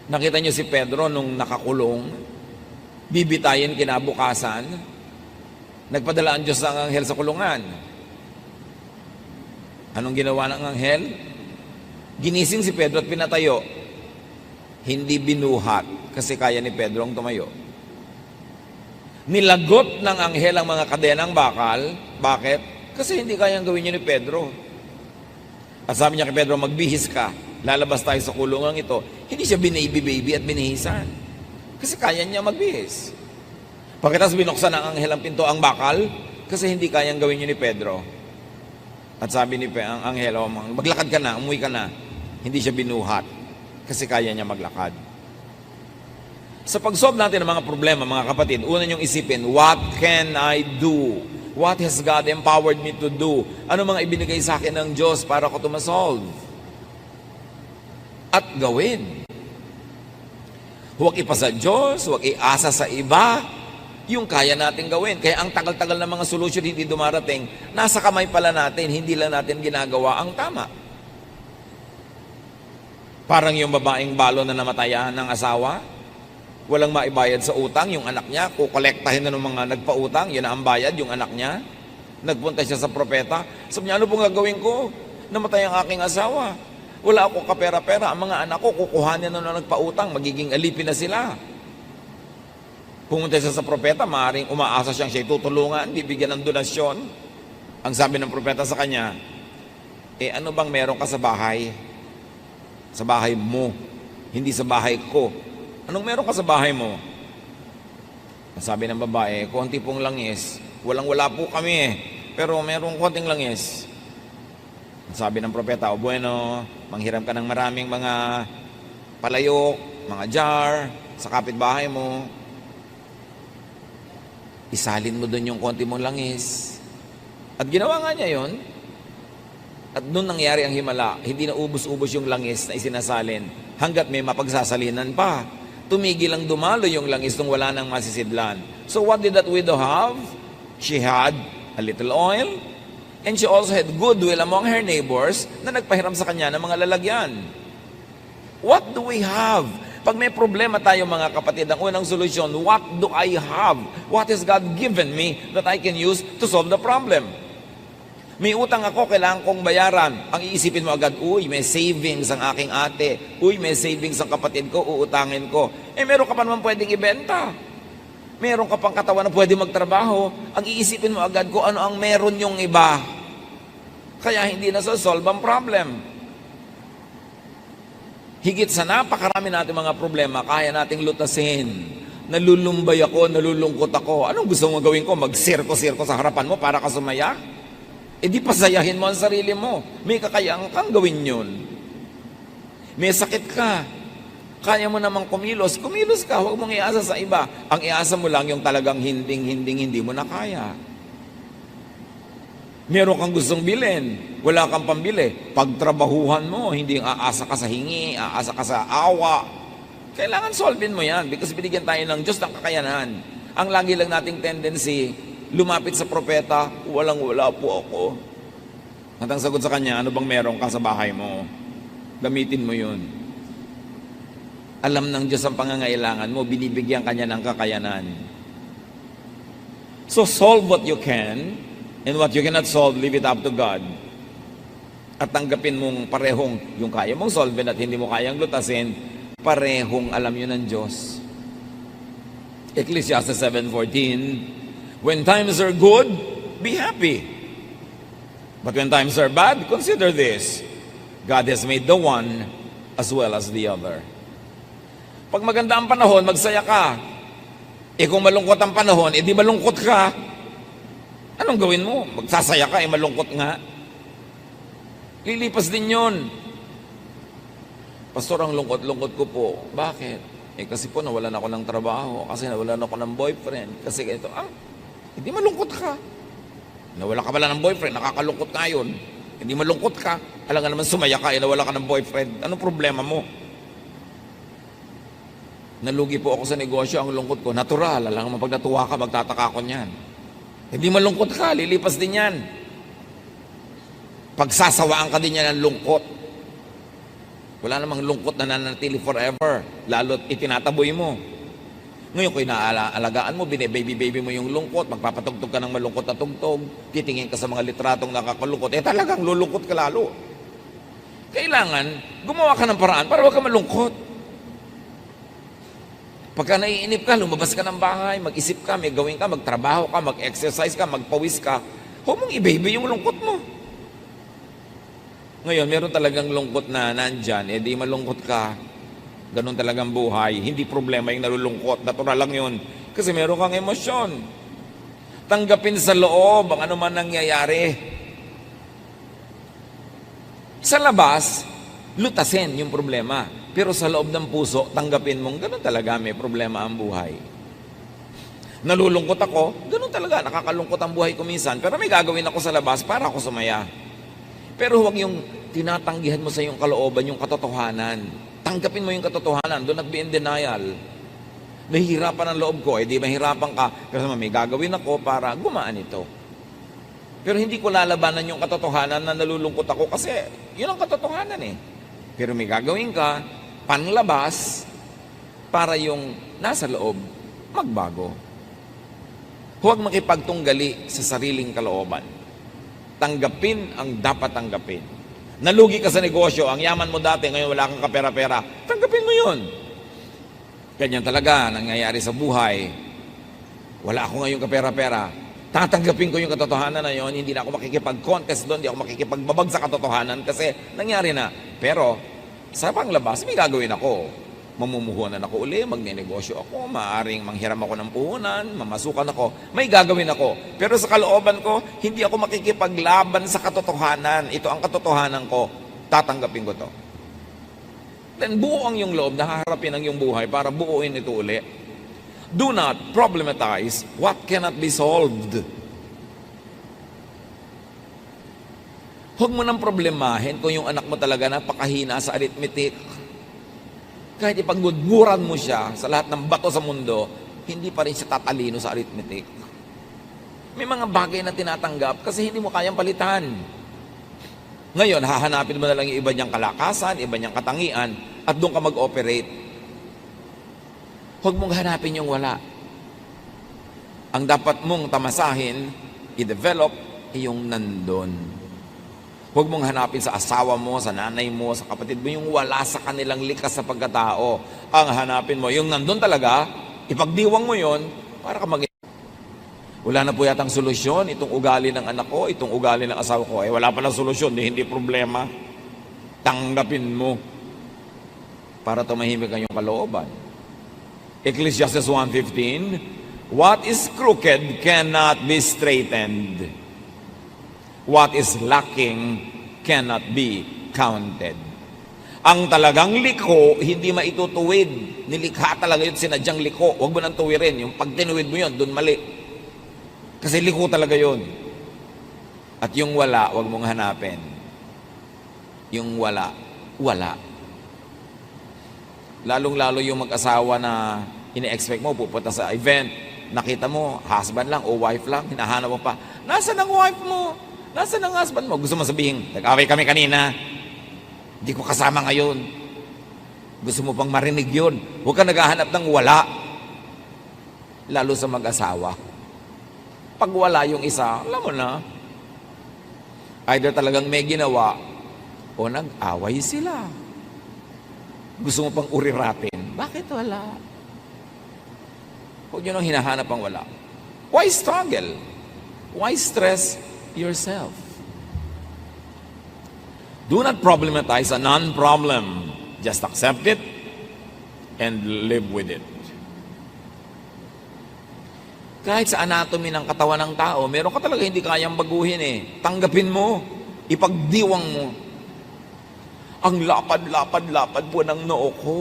Nakita niyo si Pedro nung nakakulong, bibitayin kinabukasan, nagpadala ang Diyos ng anghel sa kulungan. Anong ginawa ng anghel? Ginising si Pedro at pinatayo. Hindi binuhat kasi kaya ni Pedro ang tumayo. Nilagot ng anghel ang mga kadenang bakal. Bakit? Kasi hindi kayang gawin niyo ni Pedro. At sabi niya kay Pedro, magbihis ka. Lalabas tayo sa kulungan ito. Hindi siya binaby-baby at binihisan. Kasi kaya niya magbihis. Pagkatapos binuksan ng anghel ang pinto ang bakal, kasi hindi kayang gawin niyo ni Pedro. At sabi ni ang anghel, maglakad ka na, umuwi ka na. Hindi siya binuhat. Kasi kaya niya maglakad. Sa pag-solve natin ng mga problema, mga kapatid, una niyong isipin, what can I do? What has God empowered me to do? Ano mga ibinigay sa akin ng Diyos para ko tumasolve? At gawin. Huwag ipasa Diyos, huwag iasa sa iba, yung kaya natin gawin. Kaya ang tagal-tagal na mga solusyon hindi dumarating, nasa kamay pala natin, hindi lang natin ginagawa ang tama. Parang yung babaeng balo na namatayan ng asawa, walang maibayad sa utang, yung anak niya, kukolektahin na ng mga nagpautang, yun na ang bayad, yung anak niya. Nagpunta siya sa propeta, sabi niya, ano pong gagawin ko? Namatay ang aking asawa. Wala akong kapera-pera, ang mga anak ko, kukuhanin na nagpautang, magiging alipin na sila. Pumunta siya sa propeta, maaaring umaasa siyang siya tutulungan, bibigyan ng donasyon. Ang sabi ng propeta sa kanya, ano bang meron ka sa bahay? Sa bahay mo, hindi sa bahay ko. Anong meron ka sa bahay mo? Sabi ng babae, konti pong langis. Walang-wala po kami pero merong konting langis. Sabi ng propeta, bueno, manghiram ka ng maraming mga palayok, mga jar, sa kapitbahay mo. Isalin mo doon yung konti mong langis. At ginawa nga niya yon. At doon nangyari ang himala, hindi na ubos-ubos yung langis na isinasalin hanggat may mapagsasalinan pa. Tumigil ang dumalo yung langis nung wala nang masisidlan. So what did that widow have? She had a little oil, and she also had goodwill among her neighbors na nagpahiram sa kanya ng mga lalagyan. What do we have? Pag may problema tayo mga kapatid, ang unang solusyon, what do I have? What has God given me that I can use to solve the problem? May utang ako, kailangan kong bayaran. Ang iisipin mo agad, uy, may savings ang aking ate. Uy, may savings ang kapatid ko, uutangin ko. Meron ka pa naman pwedeng ibenta. Meron ka pang katawan na pwede magtrabaho. Ang iisipin mo agad kung ano ang meron yung iba. Kaya hindi na solve ang problem. Higit sa napakarami natin mga problema, kaya nating lutasin. Nalulumbay ako, nalulungkot ako. Anong gusto mong gawin ko? Mag-sirko-sirko sa harapan mo para ka sumaya? Di pasayahin mo ang sarili mo. May kakayaan kang gawin yun. May sakit ka. Kaya mo namang kumilos. Kumilos ka, huwag mong iasa sa iba. Ang iasa mo lang yung talagang hindi mo na kaya. Meron kang gustong bilhin, wala kang pambili. Pagtrabahuhan mo, hindi aasa ka sa hingi, aasa ka sa awa. Kailangan solvein mo yan because binigyan tayo ng Diyos ng kakayanan. Ang lagi lang nating tendency, lumapit sa propeta, walang-wala po ako. At ang sagot sa kanya, ano bang meron ka sa bahay mo? Gamitin mo yun. Alam ng Diyos ang pangangailangan mo, binibigyan kanya ng kakayanan. So solve what you can, and what you cannot solve, leave it up to God. At tanggapin mong parehong yung kaya mong solve at hindi mo kayang lutasin, parehong alam yun ng Diyos. Ecclesiastes 7:14, when times are good, be happy. But when times are bad, consider this. God has made the one as well as the other. Pag maganda ang panahon, magsaya ka. Kung malungkot ang panahon, di malungkot ka. Anong gawin mo? Magsasaya ka, malungkot nga. Lilipas din yun. Pastor, ang lungkot-lungkot ko po. Bakit? Kasi po nawalan ako ng trabaho. Kasi nawalan ako ng boyfriend. Kasi ito, hindi malungkot ka. Nawala ka pala ng boyfriend, nakakalungkot ka yun. Hindi malungkot ka. Alam nga naman sumaya ka, nawala ka ng boyfriend. Anong problema mo? Nalugi po ako sa negosyo, ang lungkot ko. Natural, alam nga pag natuwa ka, magtataka ko niyan. Hindi malungkot ka, lilipas din yan. Pagsasawaan ka din yan ng lungkot. Wala namang lungkot na nananatili forever, lalo't itinataboy mo. Ngayon kung inaalagaan mo, bine-baby-baby mo yung lungkot, magpapatugtog ka ng malungkot na tugtog, titingin ka sa mga litratong nakakalungkot, talagang lulungkot ka lalo. Kailangan, gumawa ka ng paraan para huwag ka malungkot. Pagka naiinip ka, lumabas ka ng bahay, mag-isip ka, may gawin ka, magtrabaho ka, mag-exercise ka, magpawis ka, huwag mong i-baby yung lungkot mo. Ngayon, meron talagang lungkot na nandyan, di malungkot ka, ganun talagang buhay, hindi problema yung nalulungkot, natural lang yun, kasi meron kang emosyon. Tanggapin sa loob ang ano man nangyayari. Sa labas, lutasin yung problema. Pero sa loob ng puso, tanggapin mong ganun talaga, may problema ang buhay. Nalulungkot ako, ganun talaga, nakakalungkot ang buhay ko minsan, pero may gagawin ako sa labas para ako sumaya. Pero huwag yung tinatanggihan mo sa iyong kalooban yung katotohanan. Tanggapin mo yung katotohanan, do not be in denial. Nahihirapan ang loob ko, di mahirapan ka, pero may gagawin ako para gumaan ito. Pero hindi ko lalabanan yung katotohanan na nalulungkot ako kasi yun ang katotohanan eh. Pero may gagawin ka, panlabas, para yung nasa loob, magbago. Huwag makipagtunggali sa sariling kalooban. Tanggapin ang dapat tanggapin. Nalugi ka sa negosyo, ang yaman mo dati, ngayon wala kang kapera-pera, tanggapin mo yun. Ganyan talaga, nangyayari sa buhay. Wala ako ngayon kapera-pera. Tatanggapin ko yung katotohanan na yun, hindi na ako makikipag-contest doon, hindi ako makikipagbabag sa katotohanan kasi nangyari na. Pero sa panglabas, may gagawin ako. Mamumuhunan ako uli, magnenegosyo ako, maaaring manghiram ako ng puhunan, mamasukan ako, may gagawin ako. Pero sa kalooban ko, hindi ako makikipaglaban sa katotohanan. Ito ang katotohanan ko, tatanggapin ko to. Then buo ang iyong loob, nahaharapin ang iyong buhay para buuin ito uli. Do not problematize what cannot be solved. Huwag mo nang problemahin kung yung anak mo talaga napakahina sa arithmetic. Kahit ipagmudmuran mo siya sa lahat ng bato sa mundo, hindi pa rin siya tatalino sa arithmetic. May mga bagay na tinatanggap kasi hindi mo kayang palitan. Ngayon, hahanapin mo na lang yung iba niyang kalakasan, iba niyang katangian, at doon ka mag-operate. Huwag mong hanapin yung wala. Ang dapat mong tamasahin, i-develop, yung nandun. Huwag mong hanapin sa asawa mo, sa nanay mo, sa kapatid mo, yung wala sa kanilang likas sa pagkatao. Ang hanapin mo, yung nandun talaga, ipagdiwang mo yon para ka wala na po yatang solusyon, itong ugali ng anak ko, itong ugali ng asawa ko, wala palang solusyon, hindi problema. Tanggapin mo para tumahimik ang iyong kalooban. Ecclesiastes 1:15, what is crooked cannot be straightened. What is lacking cannot be counted. Ang talagang liko, hindi maitutuwid. Nilikha talaga yun, sinadyang liko. Huwag mo nang tuwirin. Yung pag tinuwid mo yun, dun mali. Kasi liko talaga yun. At yung wala, huwag mong hanapin. Yung wala, wala. Lalong-lalo yung mag-asawa na ine-expect mo, pupunta sa event, nakita mo, husband lang o wife lang, hinahanap mo pa, nasaan ang wife mo? Nasaan ang husband mo? Gusto mo sabihin, nag-away kami kanina, hindi ko kasama ngayon. Gusto mo pang marinig yun. Huwag ka naghahanap ng wala. Lalo sa mag-asawa. Pag wala yung isa, alam mo na, either talagang may ginawa o nag-away sila. Gusto mo pang uriratin. Bakit wala? Huwag nyo nang hinahanap ang wala. Why struggle? Why stress yourself? Do not problematize a non-problem. Just accept it and live with it. Kahit sa anatomy ng katawan ng tao, meron ka talaga hindi kayang baguhin eh. Tanggapin mo. Ipagdiwang mo. Ang lapad-lapad-lapad po ng noo ko.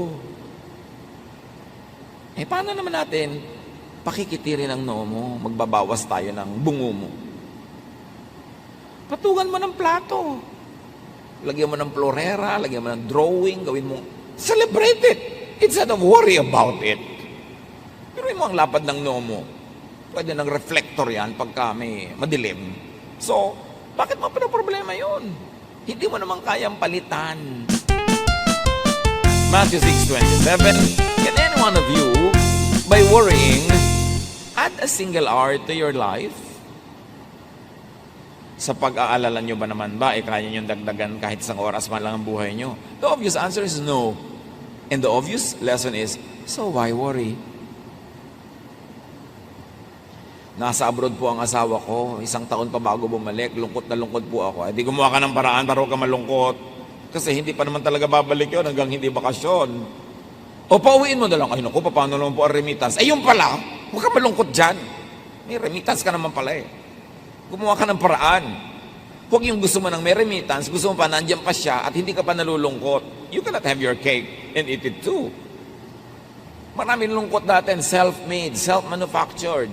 Paano naman natin pakikitirin ang noo mo? Magbabawas tayo ng bungo mo. Patungan mo ng plato. Lagyan mo ng florera, lagyan mo ng drawing, gawin mo. Celebrate it. Instead of worry about it. Pero mo ang lapad ng noo mo. Pwede ng reflector yan pagka may madilim. So, bakit mo pinaproblema yun? Hindi mo naman kayang palitan. Matthew 6:27, can any one of you, by worrying, add a single hour to your life? Sa pag-aalala nyo ba naman ba, kaya nyo dagdagan kahit isang oras man lang ang buhay nyo? The obvious answer is no. And the obvious lesson is, so why worry? Nasa abroad po ang asawa ko, 1 taon pa bago bumalik, lungkot na lungkot po ako. Di gumawa ka ng paraan para huwag ka malungkot. Kasi hindi pa naman talaga babalik yun hanggang hindi bakasyon. O pauwiin mo na lang, ay naku, paano naman po ang remittance? Ay yung pala, huwag ka malungkot dyan. May remittance ka naman pala eh. Gumawa ka ng paraan. Huwag yung gusto mo ng may remittance, gusto mo pa nandiyan pa siya at hindi ka pa nalulungkot. You cannot have your cake and eat it too. Maraming lungkot natin, self-made, self-manufactured.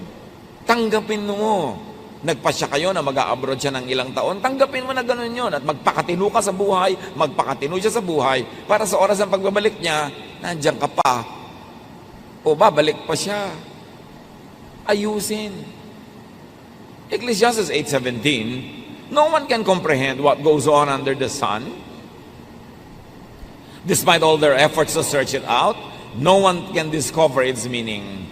Tanggapin mo. Nagpasya kayo na mag-a-abroad siya ng ilang taon, tanggapin mo na gano'n yun at magpakatino ka sa buhay, magpakatino siya sa buhay para sa oras ng pagbabalik niya, nandiyan ka pa. O babalik pa siya. Ayusin. Ecclesiastes 8:17, no one can comprehend what goes on under the sun. Despite all their efforts to search it out, no one can discover its meaning.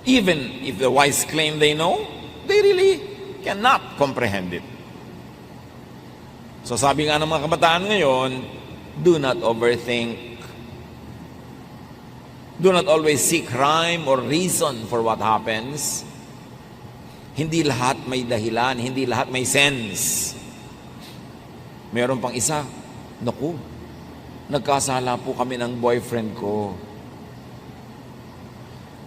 Even if the wise claim they know, they really cannot comprehend it. So sabi nga ng mga kabataan ngayon, do not overthink. Do not always seek rhyme or reason for what happens. Hindi lahat may dahilan, hindi lahat may sense. Meron pang isa, naku, nagkasala po kami ng boyfriend ko.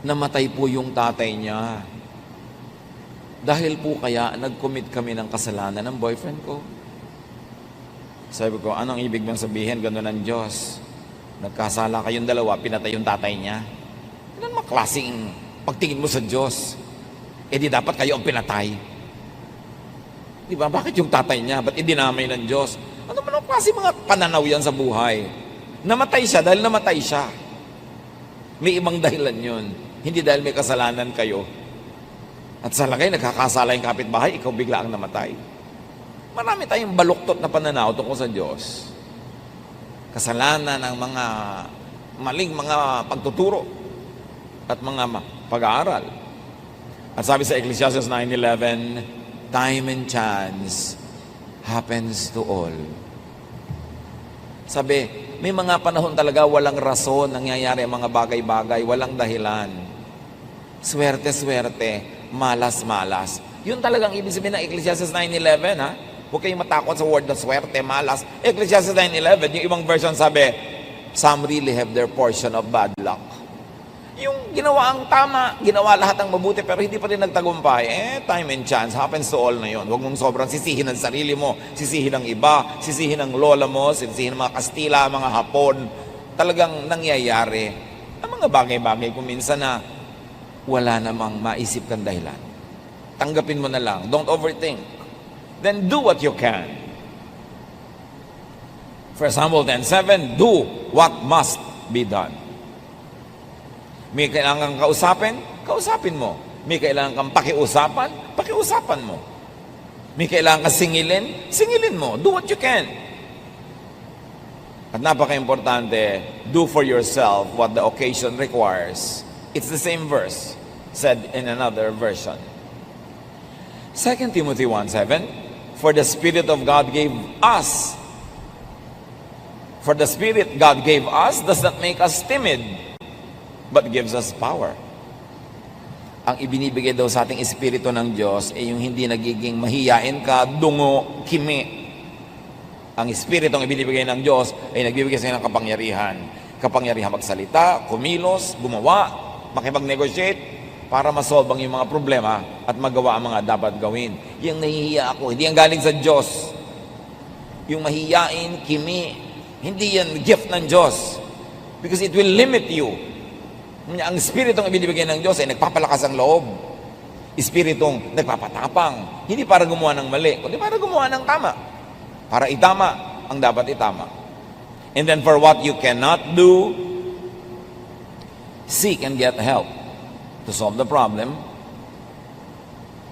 Namatay po yung tatay niya. Dahil po kaya nag-commit kami ng kasalanan ng boyfriend ko. Sabi ko, anong ibig bang sabihin? Gano'n ang Diyos. Nagkasala kayong dalawa, pinatay yung tatay niya. Ano naman klaseng pagtingin mo sa Diyos? Di dapat kayo ang pinatay. Di ba? Bakit yung tatay niya? Ba't idinamay ng Diyos? Ano man ang klase mga pananaw yan sa buhay? Namatay siya dahil namatay siya. May ibang dahilan yun. Hindi dahil may kasalanan kayo. At sa lagay, nagkakasala yung kapitbahay, ikaw bigla ang namatay. Marami tayong baluktot na pananaw tungkol sa Diyos. Kasalanan ng mga maling mga pagtuturo at mga pag-aaral. At sabi sa Ecclesiastes 9:11, time and chance happens to all. Sabi, may mga panahon talaga walang rason nangyayari ang mga bagay-bagay, walang dahilan. Swerte-swerte. Malas-malas. Yun talagang ibig sabihin ng Ecclesiastes 9:11, ha? Huwag kayong matakot sa word na swerte, malas. Ecclesiastes 9:11, yung ibang version sabi, some really have their portion of bad luck. Yung ginawa ang tama, ginawa lahat ng mabuti, pero hindi pa rin nagtagumpay, time and chance happens to all na yun. Huwag mong sobrang sisihin ang sarili mo, sisihin ang iba, sisihin ang lola mo, sisihin ang mga Kastila, mga Hapon. Talagang nangyayari. Ang mga bagay-bagay kung minsan na wala namang maisip kang dahilan. Tanggapin mo na lang. Don't overthink. Then do what you can. 1 Samuel 10:7, do what must be done. May kailangan kang kausapin? Kausapin mo. May kailangan kang pakiusapan? Pakiusapan mo. May kailangan kang singilin? Singilin mo. Do what you can. At napaka-importante, do for yourself what the occasion requires. It's the same verse, said in another version. 2 Timothy 1:7, for the Spirit God gave us does not make us timid, but gives us power. Ang ibinibigay daw sa ating Espiritu ng Diyos ay yung hindi nagiging mahiyain ka, dungo, kimi. Ang Espiritu ang ibinibigay ng Diyos ay nagbibigay sa ng kapangyarihan. Kapangyarihan magsalita, kumilos, gumawa, makipag-negotiate para masolve ang yung mga problema at magawa ang mga dapat gawin. Yung nahihiya ako, hindi yan galing sa Diyos. Yung mahiyain, kimi, hindi yan gift ng Diyos. Because it will limit you. Ang Espiritong ibinibigay ng Diyos ay nagpapalakas ang loob. Espiritong nagpapatapang. Hindi para gumawa ng mali, kundi para gumawa ng tama. Para itama ang dapat itama. And then for what you cannot do, seek and get help to solve the problem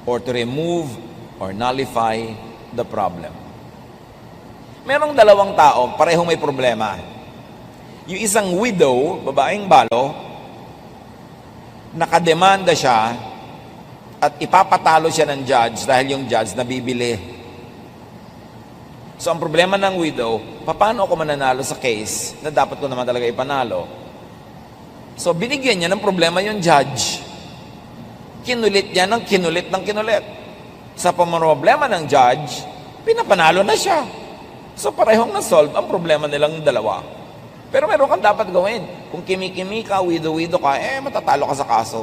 or to remove or nullify the problem. Merong dalawang tao, parehong may problema. Yung isang widow, babaeng balo, nakademanda siya at ipapatalo siya ng judge dahil yung judge nabibili. So ang problema ng widow, paano ako mananalo sa case na dapat ko naman talaga ipanalo? So binigyan niya ng problema yung judge. Kinulit niya ng kinulit ng kinulit. Sa problema ng judge, pinapanalo na siya. So parehong na-solve ang problema nilang dalawa. Pero meron kang dapat gawin. Kung kimi-kimi ka, widow-widow ka, matatalo ka sa kaso.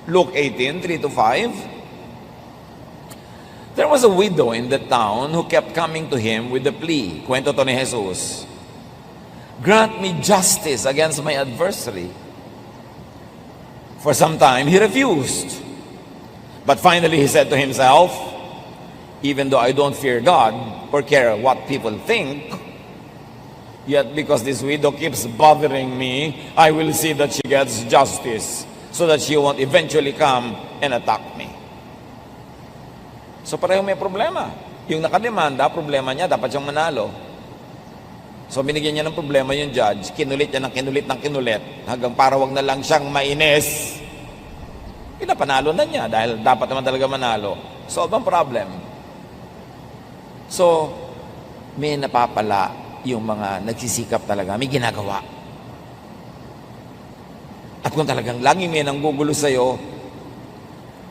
Luke 18, 3-5. There was a widow in the town who kept coming to him with the plea. Kwento to ni Jesus. Grant me justice against my adversary. For some time, he refused. But finally, he said to himself, even though I don't fear God or care what people think, yet because this widow keeps bothering me, I will see that she gets justice so that she won't eventually come and attack me. So pareho may problema. Yung nakademanda, problema niya, dapat siyang manalo. So binigyan niya ng problema yung judge, kinulit niya ng kinulit hanggang para wag na lang siyang mainis. Pinapanalo na niya dahil dapat naman talaga manalo. Solve ang problem. So, may napapala yung mga nagsisikap talaga, may ginagawa. At kung talagang laging may nanggugulo sa'yo,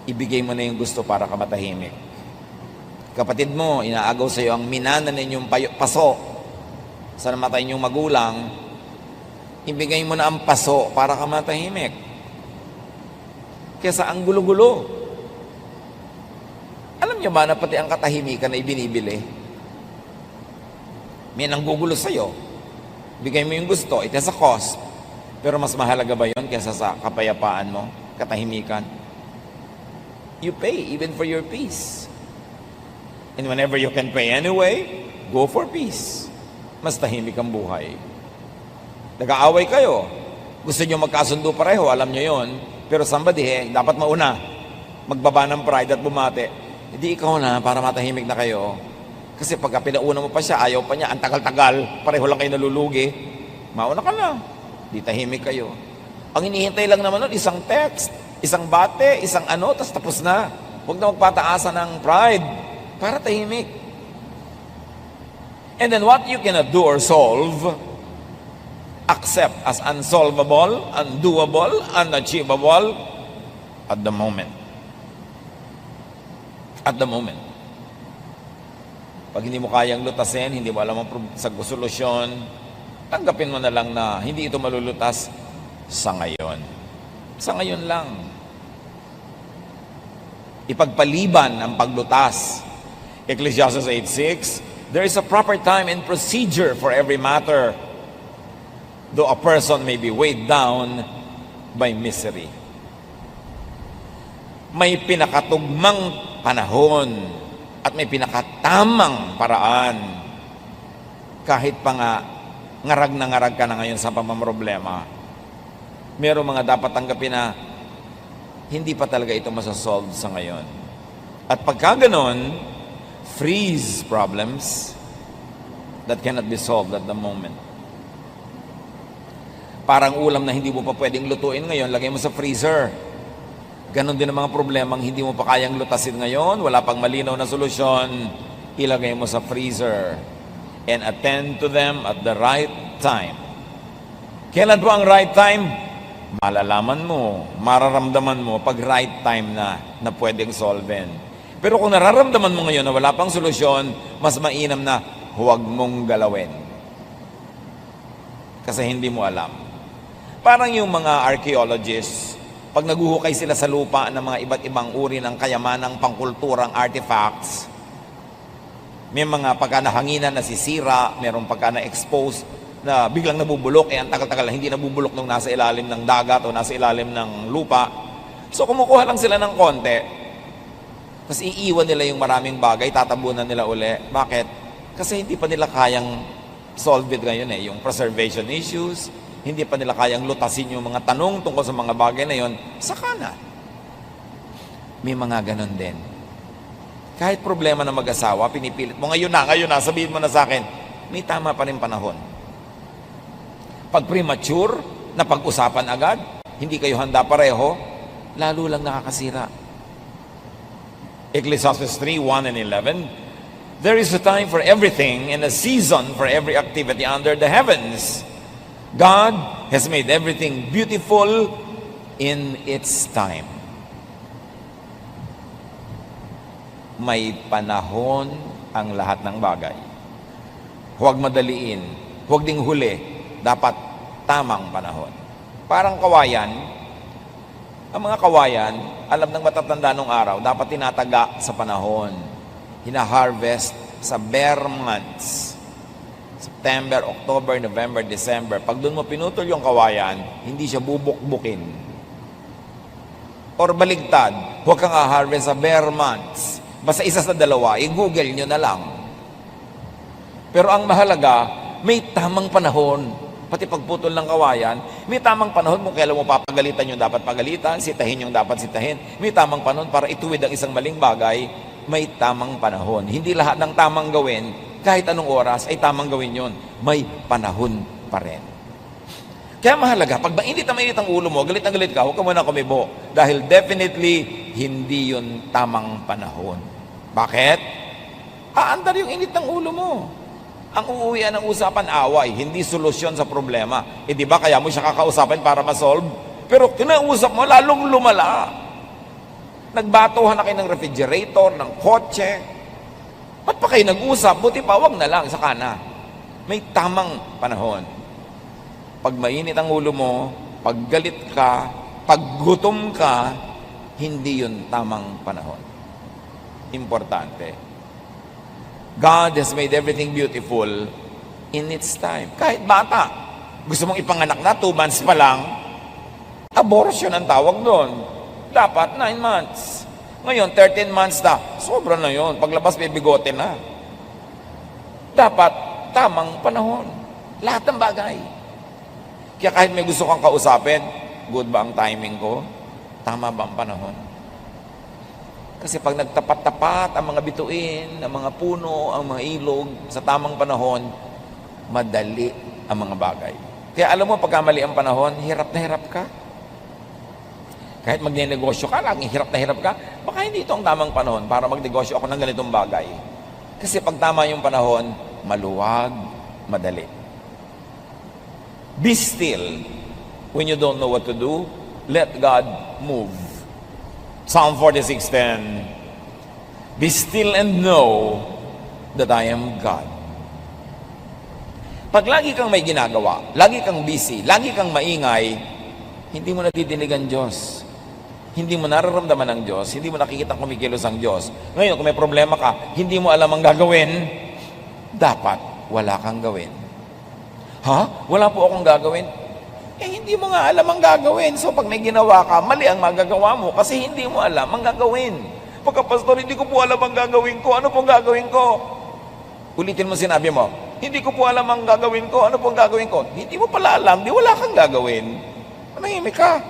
ibigay mo na yung gusto para ka matahimik. Kapatid mo, inaagaw sa'yo ang minana ninyong paso sa namatay ninyong magulang, ibigay mo na ang paso para ka matahimik. Kesa ang gulo-gulo. Alam niyo ba na pati ang katahimikan na ibinibili? May nanggugulo sa'yo. Bigay mo yung gusto, it has a cost. Pero mas mahalaga ba yun kaysa sa kapayapaan mo, katahimikan? You pay even for your peace. And whenever you can pay anyway, go for peace. Mas tahimik ang buhay. Nag-aaway kayo. Gusto nyo magkasundo pareho, alam nyo yon. Pero somebody, dapat mauna. Magbaba ng pride at bumate. Hindi ikaw na para matahimik na kayo. Kasi pagka pinauna mo pa siya, ayaw pa niya, ang tagal-tagal, pareho lang kayo nalulugi, mauna ka na. Di tahimik kayo. Ang hinihintay lang naman nun, isang text, isang bate, isang tapos tapos na. Huwag na magpataasan ng pride para tahimik. And then what you cannot do or solve, accept as unsolvable, undoable, unachievable at the moment. At the moment. Pag hindi mo kayang lutasin, hindi mo alam ang solusyon, tanggapin mo na lang na hindi ito malulutas sa ngayon. Sa ngayon lang. Ipagpaliban ang paglutas. Ecclesiastes 8:6, there is a proper time and procedure for every matter, though a person may be weighed down by misery. May pinakatugmang panahon at may pinakatamang paraan. Kahit pa nga ngarag na ngarag ka na ngayon sa pamamroblema, merong mga dapat tanggapin na hindi pa talaga ito masasolve sa ngayon. At pagka ganon, freeze problems that cannot be solved at the moment. Parang ulam na hindi mo pa pwedeng lutuin ngayon, lagay mo sa freezer. Ganon din ang mga problemang hindi mo pa kayang lutasin ngayon, wala pang malinaw na solusyon, ilagay mo sa freezer and attend to them at the right time. Kailan po ang right time? Malalaman mo, mararamdaman mo pag right time na pwedeng solven. Pero kung nararamdaman mo ngayon na wala pang solusyon, mas mainam na huwag mong galawin. Kasi hindi mo alam. Parang yung mga archaeologists, pag naguhukay sila sa lupa ng mga iba't ibang uri ng kayamanang pangkulturang artifacts, may mga pagka nahanginan na sisira, mayroong pagka na-expose na biglang nabubulok, ang tagal-tagal hindi nabubulok nung nasa ilalim ng dagat o nasa ilalim ng lupa. So kumukuha lang sila ng konti, tapos iiwan nila yung maraming bagay, tatabunan nila uli. Bakit? Kasi hindi pa nila kayang solve it ngayon yung preservation issues, hindi pa nila kayang lutasin yung mga tanong tungkol sa mga bagay na yon, saka na. May mga ganon din. Kahit problema ng mag-asawa, pinipilit mo, ngayon na, sabihin mo na sa akin, may tama pa rin panahon. Pag premature, na pag-usapan agad, hindi kayo handa pareho, lalo lang nakakasira. Ecclesiastes 3:1 and 11, there is a time for everything and a season for every activity under the heavens. God has made everything beautiful in its time. May panahon ang lahat ng bagay. Huwag madaliin, huwag ding huli, dapat tamang panahon. Parang kawayan, ang mga kawayan, alam ng matatanda nung araw, dapat tinataga sa panahon. Hina-harvest sa bare months. September, October, November, December. Pag doon mo pinutol yung kawayan, hindi siya bubukbukin. Or baligtad, huwag kang harvest sa bare months. Basta isa sa dalawa, i-google nyo na lang. Pero ang mahalaga, may tamang panahon. Pati pagputol ng kawayan, may tamang panahon kung kailan mo papagalitan yung dapat pagalitan, sitahin yung dapat sitahin. May tamang panahon para ituwid ang isang maling bagay, may tamang panahon. Hindi lahat ng tamang gawin, kahit anong oras, ay tamang gawin yon. May panahon pa rin. Kaya mahalaga, pag mainit ang ulo mo, galit na galit ka, huwag ka muna kumibo. Dahil definitely, hindi yun tamang panahon. Bakit? Aandar yung init ng ulo mo. Ang uuwian ng usapan, away, hindi solusyon sa problema. Eh di ba kaya mo siya kakausapin para ma-solve? Pero kinausap mo, lalong lumala. Nagbatuhan na kayo ng refrigerator, ng kotse. Ba't pa kayo nag-usap? Buti pa, wag na lang, saka na. May tamang panahon. Pag mainit ang ulo mo, pag galit ka, pag gutom ka, hindi yun tamang panahon. Importante. God has made everything beautiful in its time. Kahit bata, gusto mong ipanganak na, 2 months pa lang, abortion ang tawag doon. Dapat 9 months. Ngayon, 13 months na, sobra na yun. Paglabas, may bigote na. Dapat tamang panahon. Lahat ng bagay. Kaya kahit may gusto kang kausapin, good ba ang timing ko? Tama ba ang panahon? Kasi pag nagtapat-tapat ang mga bituin, ang mga puno, ang mga ilog, sa tamang panahon, madali ang mga bagay. Kaya alam mo, pagka mali ang panahon, hirap na hirap ka. Kahit magnenegosyo ka, laging hirap na hirap ka, baka hindi ito ang tamang panahon para magnegosyo ako ng ganitong bagay. Kasi pag tama yung panahon, maluwag, madali. Be still when you don't know what to do. Let God move. Psalm 46:10, be still and know that I am God. Pag lagi kang may ginagawa, lagi kang busy, lagi kang maingay, hindi mo nadidinig ang Diyos. Hindi mo nararamdaman ang Diyos, hindi mo nakikita kumikilos ang Diyos. Ngayon, kung may problema ka, hindi mo alam ang gagawin, dapat wala kang gawin. Ha? Wala po akong gagawin? Hindi mo nga alam ang gagawin. So pag may ginawa ka, mali ang magagawa mo kasi hindi mo alam ang gagawin. Pagka, pastor, hindi ko po alam ang gagawin ko. Ano pong gagawin ko? Ulitin mo sinabi mo, hindi ko po alam ang gagawin ko. Ano pong gagawin ko? Hindi mo pala alam, di wala kang gagawin. Manahimik ka.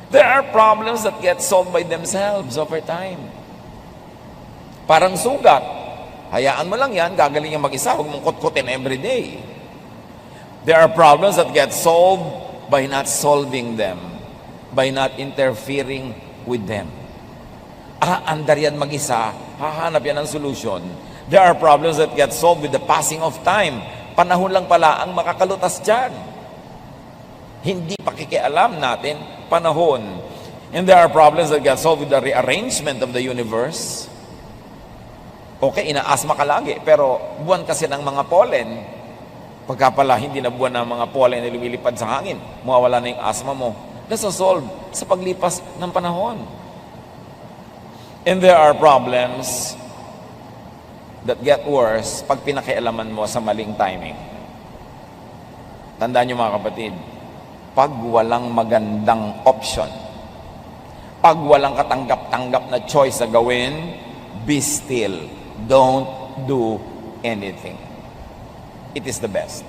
There are problems that get solved by themselves over time. Parang sugat. Hayaan mo lang yan, gagaling yung mag-isa. Huwag mong kutkutin every day. There are problems that get solved by not solving them, by not interfering with them. Andar yan mag-isa, hahanap yan ng solution. There are problems that get solved with the passing of time. Panahon lang pala ang makakalutas dyan. Hindi pakikialam natin, panahon. And there are problems that get solved with the rearrangement of the universe. Okay, inaasma ka lagi, pero buwan kasi ng mga pollen. Pagka pala hindi na buwan ng mga pollen na lumilipad sa hangin, mawawala na yung asma mo. Nasosolve sa paglipas ng panahon. And there are problems that get worse pag pinakialaman mo sa maling timing. Tandaan niyo mga kapatid, pag walang magandang option, pag walang katanggap-tanggap na choice na gawin, be still. Don't do anything. It is the best.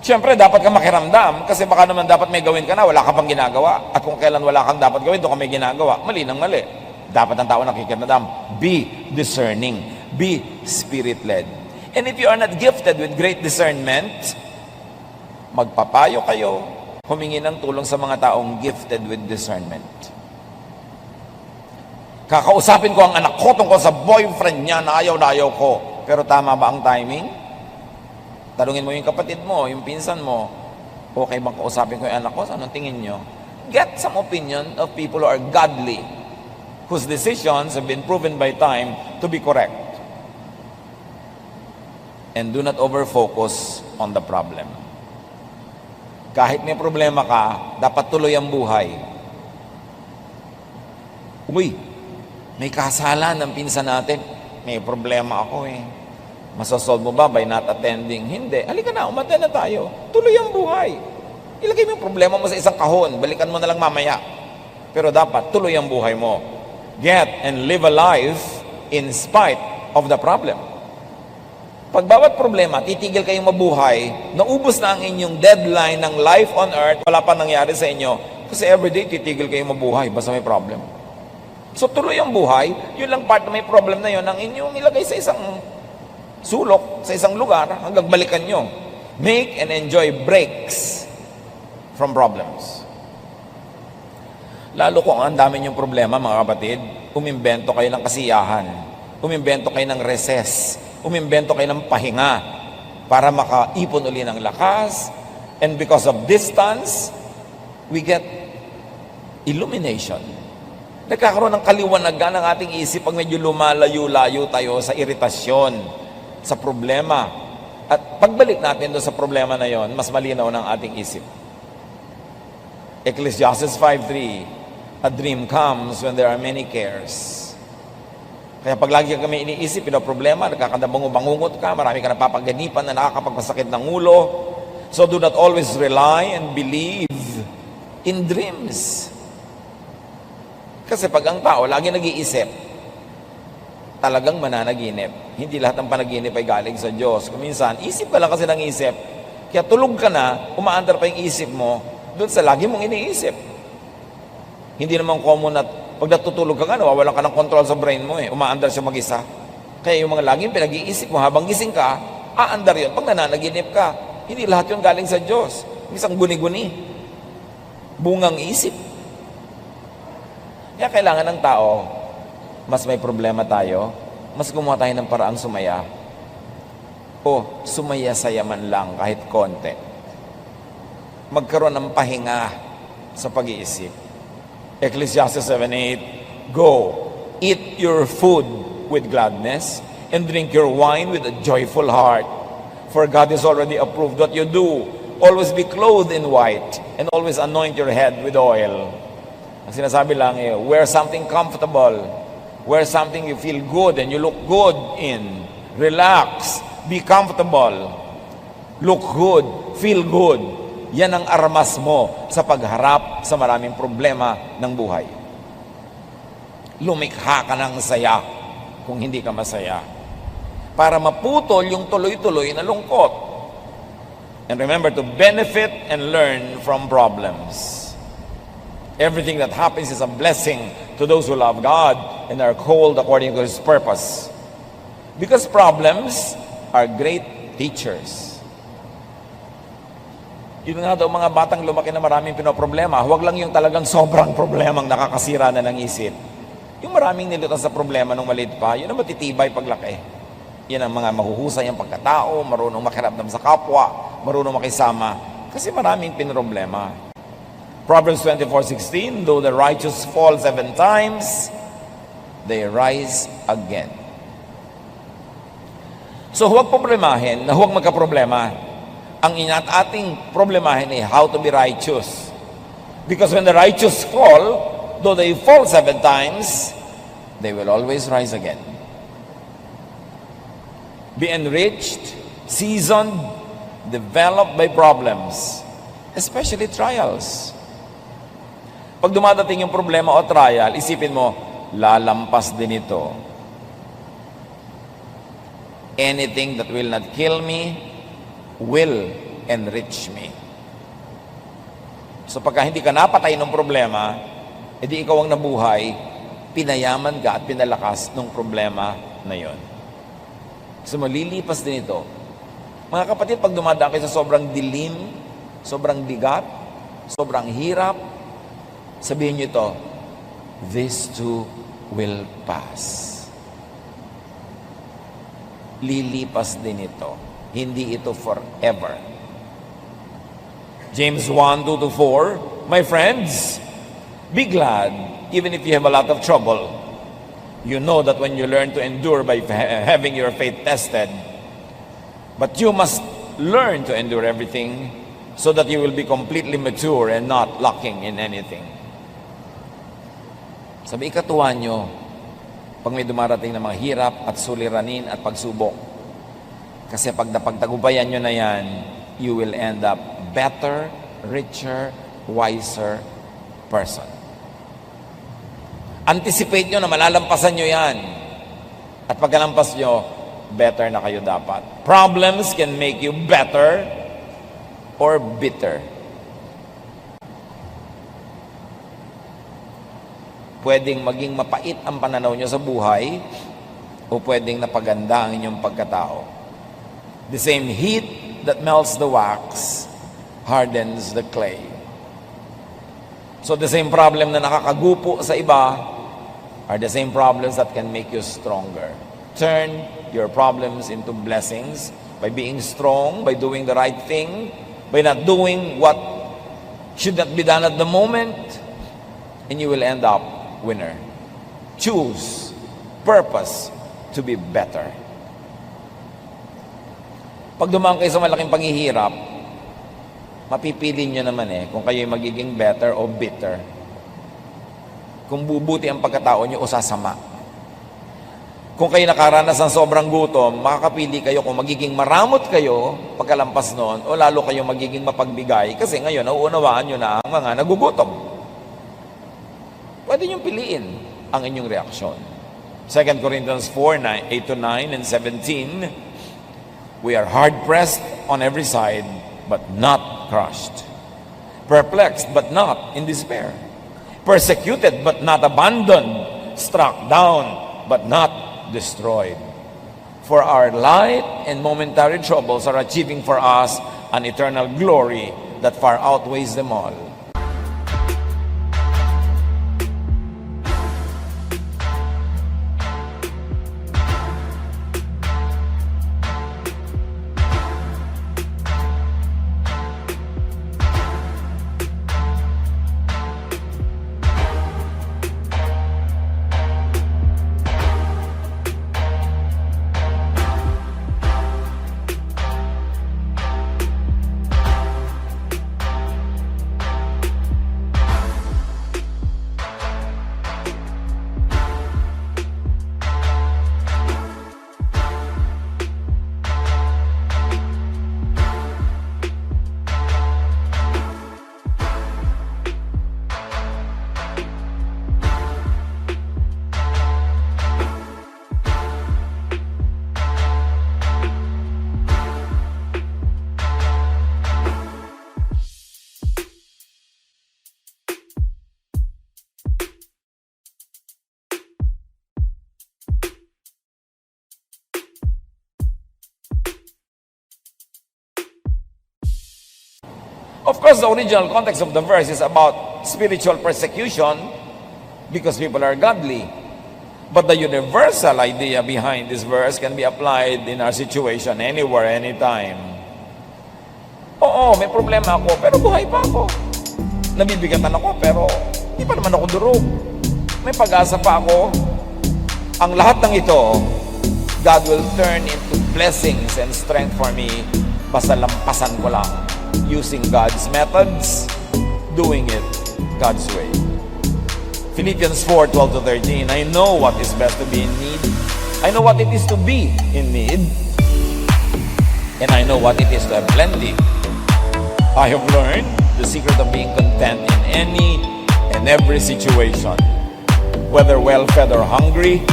Siyempre, dapat ka makiramdam kasi baka naman dapat may gawin ka na, wala ka pang ginagawa. At kung kailan wala kang dapat gawin, doon ka may ginagawa. Mali ng mali. Dapat ang tao nakikiramdam. Be discerning. Be spirit-led. And if you are not gifted with great discernment, magpapayo kayo, humingi ng tulong sa mga taong gifted with discernment. Kakausapin ko ang anak ko tungkol sa boyfriend niya na ayaw na ayaw ko. Pero tama ba ang timing? Tanungin mo yung kapatid mo, yung pinsan mo, okay bang kausapin ko yung anak ko? Anong tingin nyo? Get some opinion of people who are godly, whose decisions have been proven by time to be correct. And do not over-focus on the problem. Kahit may problema ka, dapat tuloy ang buhay. Uy, may kasalan ng pinsan natin. May problema ako eh. Masasolve mo ba by not attending? Hindi. Halika na, umattend na tayo. Tuloy ang buhay. Ilagay mo yung problema mo sa isang kahon. Balikan mo na lang mamaya. Pero dapat, tuloy ang buhay mo. Get and live a life in spite of the problem. Pag bawat problema, titigil kayong mabuhay, naubos na ang inyong deadline ng life on earth, wala pa nangyari sa inyo. Kasi everyday, titigil kayong mabuhay, basta may problem. So tuloy ang buhay, yun lang part na may problem na yun, ang inyong ilagay sa isang sulok, sa isang lugar, hanggang balikan nyo. Make and enjoy breaks from problems. Lalo kung ang dami nyong problema, mga kapatid, umimbento kayo ng kasiyahan, umimbento kayo ng recess, umimbento kayo ng pahinga para makaipon uli ng lakas. And because of distance, we get illumination. Nagkakaroon ng kaliwanagan ng ating isip pag medyo lumalayo-layo tayo sa iritasyon, sa problema. At pagbalik natin doon sa problema na yon, mas malinaw ng ating isip. Ecclesiastes 5:3, a dream comes when there are many cares. Kaya pag lagi kami iniisip, problema, nagkakabangungot ka, marami ka napapaganipan na nakakapagpasakit ng ulo. So do not always rely and believe in dreams. Kasi pag ang tao lagi nag-iisip, talagang mananaginip. Hindi lahat ng panaginip ay galing sa Diyos. Kung minsan, isip ka lang kasi ng isip, kaya tulog ka na, umaandar pa yung isip mo, doon sa lagi mong iniisip. Hindi naman common at pag natutulog ka nga, nawawalan ka ng control sa brain mo eh. Umaandar siya mag-isa. Kaya yung mga laging pinag-iisip mo habang gising ka, aandar yun. Pag nananaginip ka, hindi lahat yun galing sa Diyos. Isang guni-guni. Bungang isip. Kaya kailangan ng tao, mas may problema tayo, mas gumawa tayo ng paraang sumaya. O sumaya-saya man lang kahit konti. Magkaroon ng pahinga sa pag-iisip. Ecclesiastes 7:8, go, eat your food with gladness, and drink your wine with a joyful heart. For God has already approved what you do. Always be clothed in white, and always anoint your head with oil. Ang sinasabi lang wear something comfortable, wear something you feel good and you look good in. Relax, be comfortable, look good, feel good. Yan ang armas mo sa pagharap sa maraming problema ng buhay. Lumikha ka ng saya kung hindi ka masaya. Para maputol yung tuloy-tuloy na lungkot. And remember to benefit and learn from problems. Everything that happens is a blessing to those who love God and are called according to His purpose. Because problems are great teachers. Yun nga daw mga batang lumaki na maraming pinoproblema, huwag lang yung talagang sobrang problemang nakakasira na ng isip. Yung maraming nilutan sa problema nung maliit pa, yun ang matitibay paglaki. Yan ang mga mahuhusay ang pagkatao, marunong makiramdam sa kapwa, marunong makisama, kasi maraming pinroblema. Proverbs 24:16, though the righteous fall 7 times, they rise again. So huwag problemahin na huwag magkaproblema. Ang ating problemahin ay how to be righteous. Because when the righteous fall, though they fall 7 times, they will always rise again. Be enriched, seasoned, developed by problems, especially trials. Pag dumadating yung problema o trial, isipin mo, lalampas din ito. Anything that will not kill me will enrich me. So pagka hindi ka napatay ng problema, edi ikaw ang nabuhay, pinayaman ka at pinalakas ng problema na yon. So malilipas din ito. Mga kapatid, pag dumadaan kayo sa sobrang dilim, sobrang bigat, sobrang hirap, sabihin niyo ito, this too will pass. Lilipas din ito. Hindi ito forever. James 1:2-4, my friends, be glad even if you have a lot of trouble. You know that when you learn to endure by having your faith tested, but you must learn to endure everything so that you will be completely mature and not lacking in anything. Sabi ikatuwa nyo, pag may dumarating na mga hirap at suliranin at pagsubok, kasi pag napagtagumpayan nyo na yan, you will end up better, richer, wiser person. Anticipate nyo na malalampasan nyo yan. At pagkalampas nyo, better na kayo dapat. Problems can make you better or bitter. Pwedeng maging mapait ang pananaw nyo sa buhay o pwedeng napaganda ang inyong pagkatao. The same heat that melts the wax hardens the clay. So the same problem na nakakagupo sa iba are the same problems that can make you stronger. Turn your problems into blessings by being strong, by doing the right thing, by not doing what should not be done at the moment, and you will end up winner. Choose purpose to be better. Pag dumaan kayo sa malaking paghihirap, mapipili nyo naman kung kayo magiging better o bitter. Kung bubuti ang pagkatao nyo o sasama. Kung kayo nakaranas ng sobrang gutom, makakapili kayo kung magiging maramot kayo pagkalampas noon o lalo kayo magiging mapagbigay kasi ngayon nauunawaan nyo na ang mga nagugutom. Pwede niyong piliin ang inyong reaksyon. 2 Corinthians 4:8-9 and 17, we are hard-pressed on every side, but not crushed. Perplexed, but not in despair. Persecuted, but not abandoned. Struck down, but not destroyed. For our light and momentary troubles are achieving for us an eternal glory that far outweighs them all. Of course, the original context of the verse is about spiritual persecution because people are godly. But the universal idea behind this verse can be applied in our situation anywhere, anytime. Oo, may problema ako, pero buhay pa ako. Nabibigatan ako, pero di pa naman ako durog. May pag-asa pa ako. Ang lahat ng ito, God will turn into blessings and strength for me basta lampasan ko lang. Using God's methods, doing it God's way. Philippians 4:12-13, I know what is best to be in need. I know what it is to be in need. And I know what it is to have plenty. I have learned the secret of being content in any and every situation. Whether well-fed or hungry,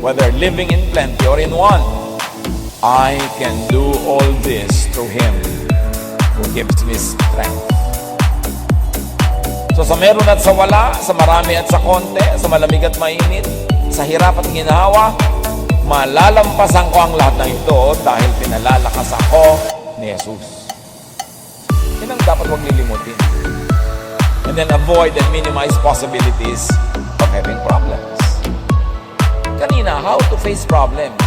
whether living in plenty or in want, I can do all this through Him who gives me strength. So sa meron at sa wala, sa marami at sa konti, sa malamig at mainit, sa hirap at ginhawa, Malalampasan ko ang lahat ng ito dahil pinalalakas ako ni Jesus. Yan ang dapat huwag lilimutin. And then avoid and minimize possibilities of having problems. Kanina, how to face problems.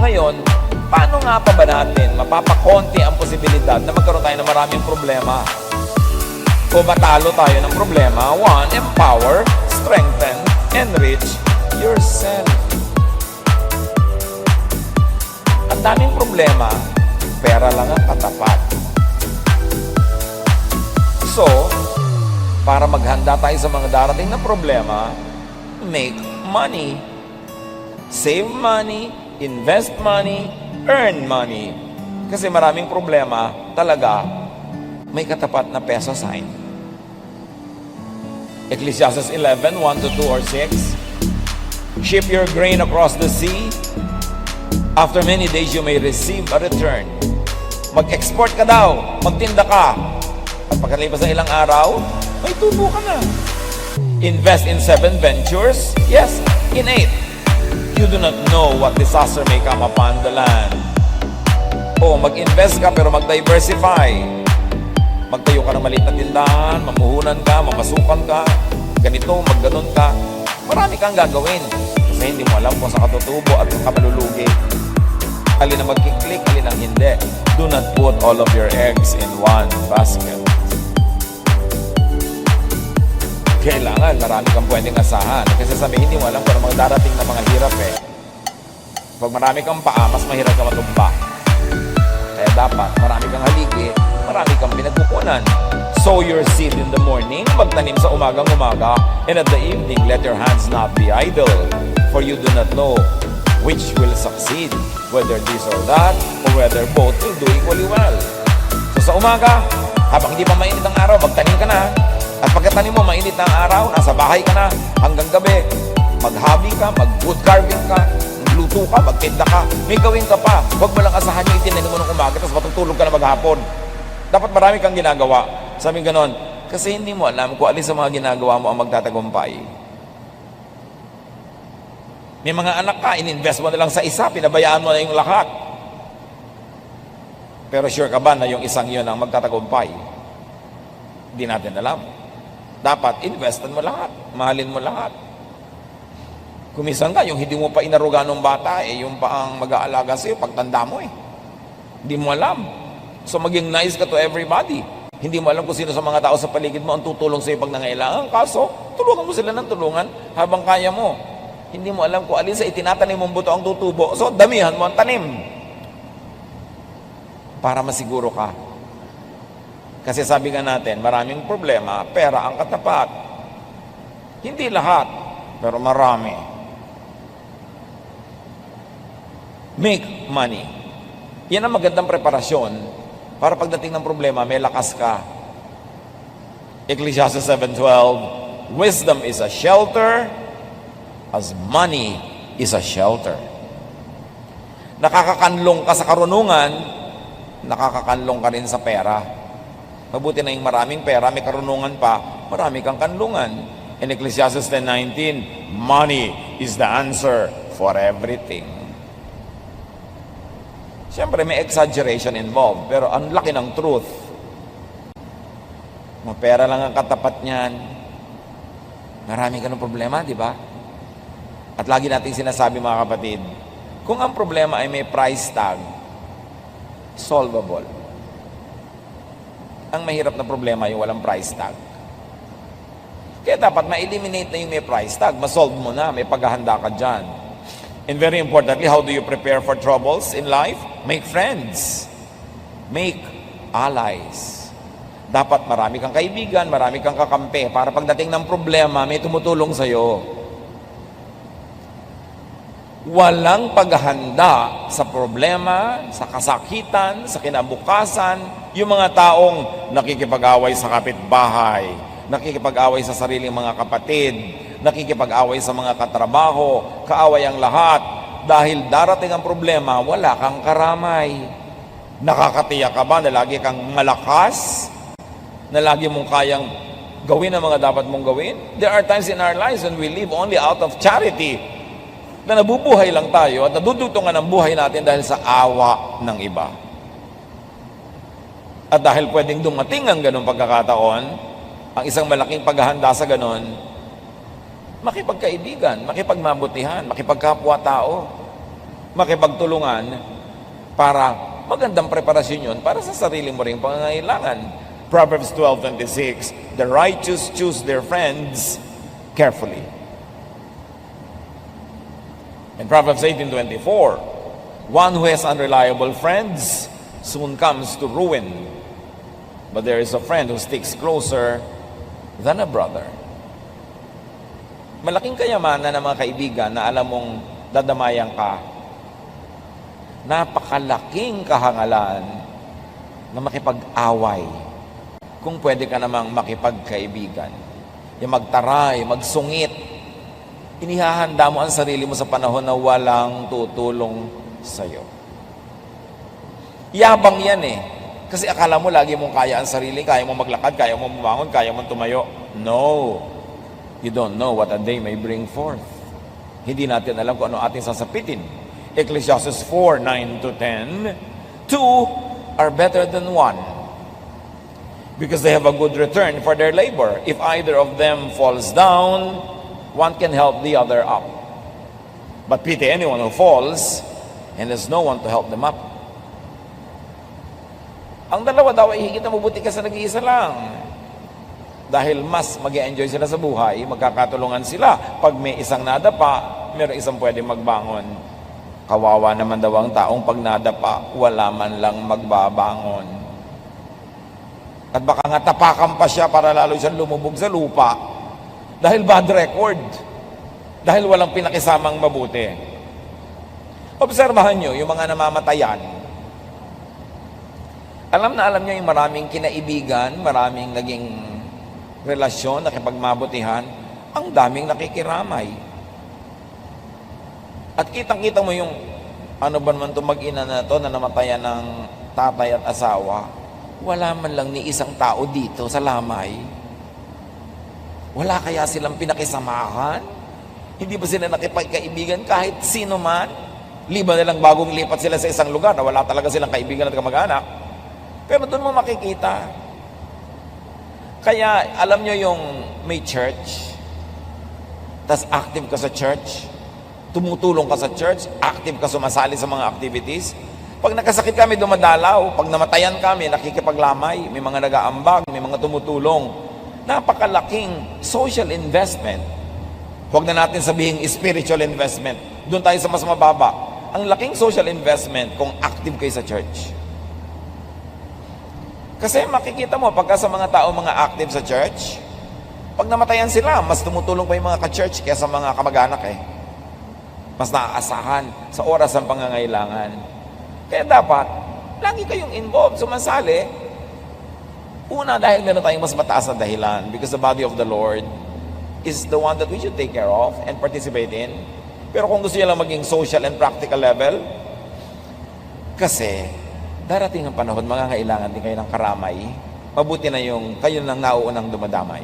Ngayon, paano nga pa ba natin mapapakonti ang posibilidad na magkaroon tayo ng maraming problema? O matalo tayo ng problema? 1. Empower, strengthen, enrich yourself. Ang daming problema, pera lang ang katapat. So, para maghanda tayo sa mga darating na problema, make money. Save money, invest money, earn money. Kasi maraming problema, talaga, may katapat na peso sign. Ecclesiastes 11, 1-2 or 6. Ship your grain across the sea. After many days, you may receive a return. Mag-export ka daw, magtinda ka. At pagkalipas ng ilang araw, may tubo ka na. Invest in 7 ventures? Yes, in 8. You do not know what disaster may come upon the land. O mag-invest ka pero mag-diversify. Magtayo ka ng maliit na tindahan, mamuhunan ka, mamasukan ka, ganito, magganon ka. Marami kang gagawin. Kasi hindi mo alam kung saan ka tutubo at kung ka malulugi. Alin ang magkiklik, alin ang hindi. Do not put all of your eggs in one basket. Kailangan, marami kang pwedeng asahan. Kasi sabi, hindi mo alam kung mga darating na mga hirap eh. Pag marami kang paa, mas mahirap ka matumba. Kaya dapat, marami kang haligi, marami kang pinagkukunan. Sow your seed in the morning, magtanim sa umagang-umaga, and at the evening, let your hands not be idle. For you do not know which will succeed, whether this or that, or whether both will do equally well. So sa umaga, habang hindi pa mainit ang araw, magtanim ka na. At pagkatanim mo, mainit na ang araw, nasa bahay ka na, hanggang gabi, mag-hobby ka, mag-wood carving ka, magluto ka, magtinda ka, may gawin ka pa. Huwag mo lang asahan yung itinanim mo ng umaga, tapos matutulog ka na maghapon. Dapat marami kang ginagawa. Sabi ganon, kasi hindi mo alam kung alin sa mga ginagawa mo ang magtatagumpay. May mga anak ka, in-invest mo na lang sa isa, pinabayaan mo na yung lahat. Pero sure ka ba na yung isang yun ang magtatagumpay? Hindi natin alam. Dapat, investan mo lahat. Mahalin mo lahat. Kumisan ka, yung hindi mo pa inaruga ng bata, yung pa ang mag-aalaga sa'yo, pagtanda mo Hindi mo alam. So, maging nice ka to everybody. Hindi mo alam kung sino sa mga tao sa paligid mo ang tutulong sa'yo pag nangailangan. Kaso, tulungan mo sila ng tulungan habang kaya mo. Hindi mo alam kung alin sa itinatanim mong buto ang tutubo. So, damihan mo ang tanim. Para masiguro ka. Kasi sabi nga natin, maraming problema, pera ang katapat. Hindi lahat, pero marami. Make money. Yan ang magandang preparasyon para pagdating ng problema, may lakas ka. Ecclesiastes 7:12, wisdom is a shelter as money is a shelter. Nakakakanlong ka sa karunungan, nakakakanlong ka rin sa pera. Mabuti na yung maraming pera, may karunungan pa, marami kang kanlungan. In Ecclesiastes 10:19, money is the answer for everything. Siyempre, may exaggeration involved, pero ang laki ng truth. Pera lang ang katapat niyan. Marami ka ng problema, di ba? At lagi nating sinasabi, mga kapatid, kung ang problema ay may price tag, solvable. Ang mahirap na problema yung walang price tag. Kaya dapat ma-eliminate na yung may price tag. Ma-solve mo na, may paghahanda ka dyan. And very importantly, how do you prepare for troubles in life? Make friends. Make allies. Dapat marami kang kaibigan, marami kang kakampi para pagdating ng problema, may tumutulong sa'yo. Walang paghahanda sa problema, sa kasakitan, sa kinabukasan, yung mga taong nakikipag-away sa kapitbahay, nakikipag-away sa sariling mga kapatid, nakikipag-away sa mga katrabaho, kaaway ang lahat. Dahil darating ang problema, wala kang karamay. Nakakatiyak ka ba na lagi kang malakas? Na lagi mong kayang gawin ang mga dapat mong gawin? There are times in our lives when we live only out of charity. na nabubuhay lang tayo at nadudutungan ang buhay natin dahil sa awa ng iba. At dahil pwedeng dumating ang ganong pagkakataon, ang isang malaking paghahanda sa ganon, makipagkaibigan, makipagmabutihan, makipagkapwa-tao, makipagtulungan para magandang preparasyon yun para sa sarili mo ring pangangailangan. Proverbs 12:26, the righteous choose their friends carefully. In Proverbs 18:24, one who has unreliable friends soon comes to ruin, but there is a friend who sticks closer than a brother. Malaking kayamanan ng mga kaibigan na alam mong dadamayan ka. Napakalaking kahangalan na makipag-away kung pwede ka namang makipagkaibigan. Yung magtaray, magsungit, inihahanda mo ang sarili mo sa panahon na walang tutulong sa'yo. Yabang yan eh. Kasi akala mo lagi mong kaya ang sarili, kaya mong maglakad, kaya mong bumangon, kaya mong tumayo. No. You don't know what a day may bring forth. Hindi natin alam kung ano ating sasapitin. Ecclesiastes 4:9-10, two are better than one, because they have a good return for their labor. If either of them falls down, one can help the other up. But pity anyone who falls and there's no one to help them up. Ang dalawa daw ay higit na mabuti ka sa nag-iisa lang. Dahil mas mag-e-enjoy sila sa buhay, magkakatulungan sila. Pag may isang nadapa, mayroong isang pwede magbangon. Kawawa naman daw ang taong pag nadapa, wala man lang magbabangon. At baka nga tapakan pa siya para lalo siyang lumubog sa lupa. Dahil bad record. Dahil walang pinakisamang mabuti. Obserbahan nyo yung mga namamatayan. Alam na alam nyo yung maraming kinaibigan, maraming naging relasyon, nakipagmabutihan, ang daming nakikiramay. At kitang-kita mo yung ano ba naman itong mag-ina na to na namatayan ng tatay at asawa. Wala man lang ni isang tao dito sa lamay. Wala kaya silang pinakisamahan? Hindi ba sila nakipagkaibigan kahit sino man? Liban na lang bagong lipat sila sa isang lugar na wala talaga silang kaibigan at kamag-anak. Pero doon mo makikita. Kaya alam nyo yung may church, tas active ka sa church, tumutulong ka sa church, active ka sumasali sa mga activities. Pag nakasakit kami, dumadalaw. Pag namatayan kami, nakikipaglamay. May mga nag-aambag, may mga tumutulong. Napakalaking social investment. Huwag na natin sabihin spiritual investment. Doon tayo sa mas mababa. Ang laking social investment kung active kayo sa church. Kasi makikita mo, pagka sa mga tao mga active sa church, pag namatayan sila, mas tumutulong pa yung mga ka-church kaysa mga kamag-anak eh. Mas naaasahan sa oras ng pangangailangan. Kaya dapat, lagi kayong involved, sumasali. Una, dahil meron tayong mas mataas na dahilan, because the body of the Lord is the one that we should take care of and participate in. Pero kung gusto nyo lang maging social and practical level, kasi darating ang panahon, mangangailangan din kayo ng karamay, mabuti na yung kayo nang nauunang dumadamay.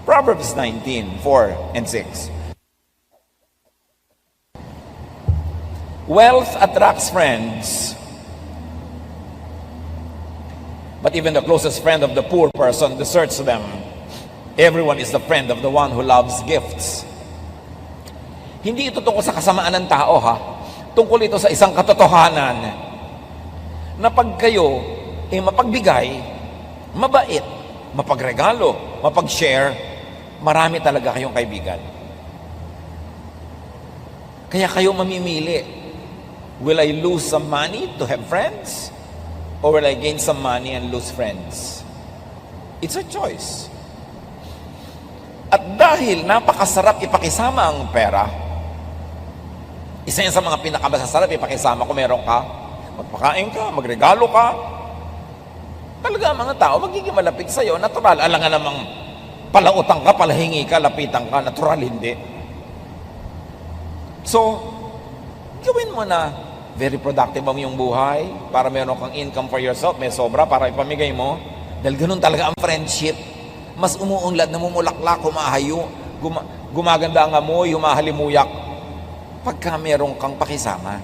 Proverbs 19:4 and 6. Wealth attracts friends, but even the closest friend of the poor person deserts them. Everyone is the friend of the one who loves gifts. Hindi ito tungkol sa kasamaan ng tao, ha? Tungkol ito sa isang katotohanan na pag kayo ay mapagbigay, mabait, mapagregalo, mapag-share, marami talaga kayong kaibigan. Kaya kayo mamimili. Will I lose some money to have friends? Or will I gain some money and lose friends? It's a choice. At dahil napakasarap ipakisama ang pera, isa yan sa mga pinakamasasarap ipakisama kung meron ka, magpakain ka, magregalo ka, talaga ang mga tao magiging malapit sa'yo. Natural, alangan namang palautang ka, palahingi ka, lapitan ka, natural hindi. So, gawin mo na very productive ang iyong buhay para meron kang income for yourself, may sobra para ipamigay mo. Dahil ganun talaga ang friendship. Mas umuunlad, namumulaklak, humahayo, gumaganda ang amoy, humahalimuyak. pagka meron kang pakisama.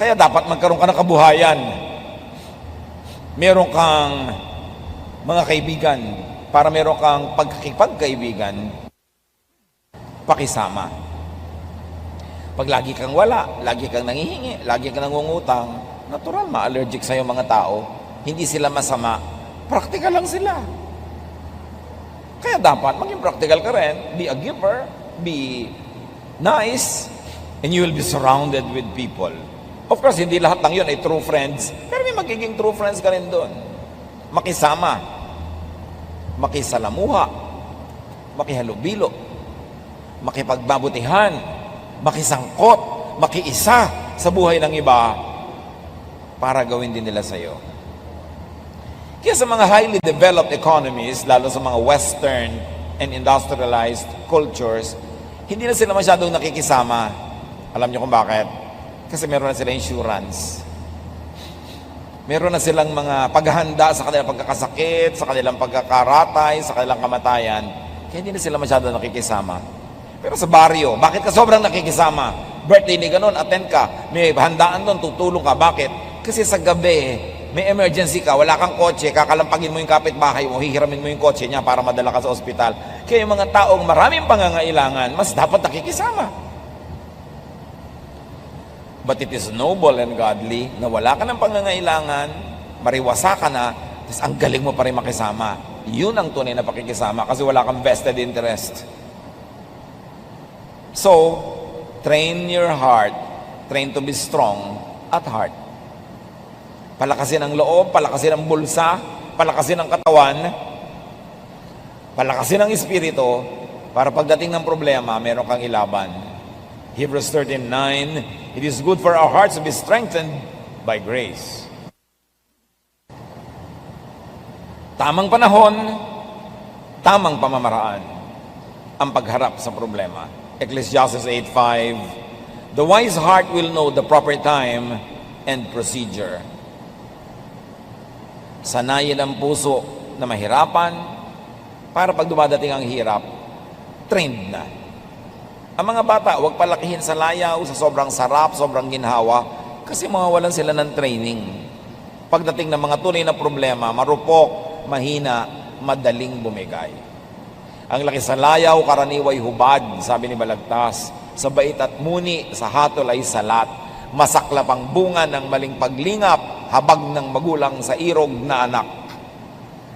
Kaya dapat magkaroon ka ng kabuhayan. Meron kang mga kaibigan, para meron kang pagkikipagkaibigan, pakisama. Pag lagi kang wala, lagi kang nangihingi, lagi kang nangungutang, natural ma-allergic sa'yo mga tao. Hindi sila masama. Practical lang sila. Kaya dapat maging practical ka rin. Be a giver, be nice, and you will be surrounded with people. Of course, hindi lahat ng yun ay true friends, pero may magiging true friends ka rin doon. Makisama, makisalamuha, makihalubilo, makipagbabutihan, makisangkot, makiisa sa buhay ng iba para gawin din nila sa'yo. Kaya sa mga highly developed economies, lalo sa mga Western and industrialized cultures, hindi na sila masyadong nakikisama. Alam niyo kung bakit? Kasi meron na sila insurance. Meron na silang mga paghahanda sa kanilang pagkakasakit, sa kanilang pagkakaratay, sa kanilang kamatayan. Kaya hindi na sila masyadong nakikisama. Pero sa baryo, bakit ka sobrang nakikisama? Birthday ni ganun, attend ka. May handaan doon, tutulong ka. Bakit? Kasi sa gabi, may emergency ka, wala kang kotse, kakalampagin mo yung kapitbahay mo, hihiramin mo yung kotse niya para madala ka sa ospital. Kaya yung mga taong maraming pangangailangan, mas dapat nakikisama. But it is noble and godly na wala ka ng pangangailangan, mariwasa ka na, tapos ang galing mo pa rin makisama. Yun ang tunay na pakikisama kasi wala kang vested interest. So, train your heart, train to be strong at heart. Palakasin ang loob, palakasin ang bulsa, palakasin ang katawan, palakasin ang espiritu, para pagdating ng problema, meron kang ilaban. Hebrews 13:9, it is good for our hearts to be strengthened by grace. Tamang panahon, tamang pamamaraan ang pagharap sa problema. Ecclesiastes 8:5, the wise heart will know the proper time and procedure. Sanayin ang puso na mahirapan para pag dumadating ang hirap, trained na. Ang mga bata, huwag palakihin sa layaw, sa sobrang sarap, sobrang ginhawa, kasi mawawalan sila ng training. Pagdating ng mga tunay na problema, marupok, mahina, madaling bumigay. Ang laki sa layaw, karaniway hubad, sabi ni Balagtas. Sa bait at muni, sa hatol ay salat. Masaklap ang bunga ng maling paglingap, habag ng magulang sa irog na anak.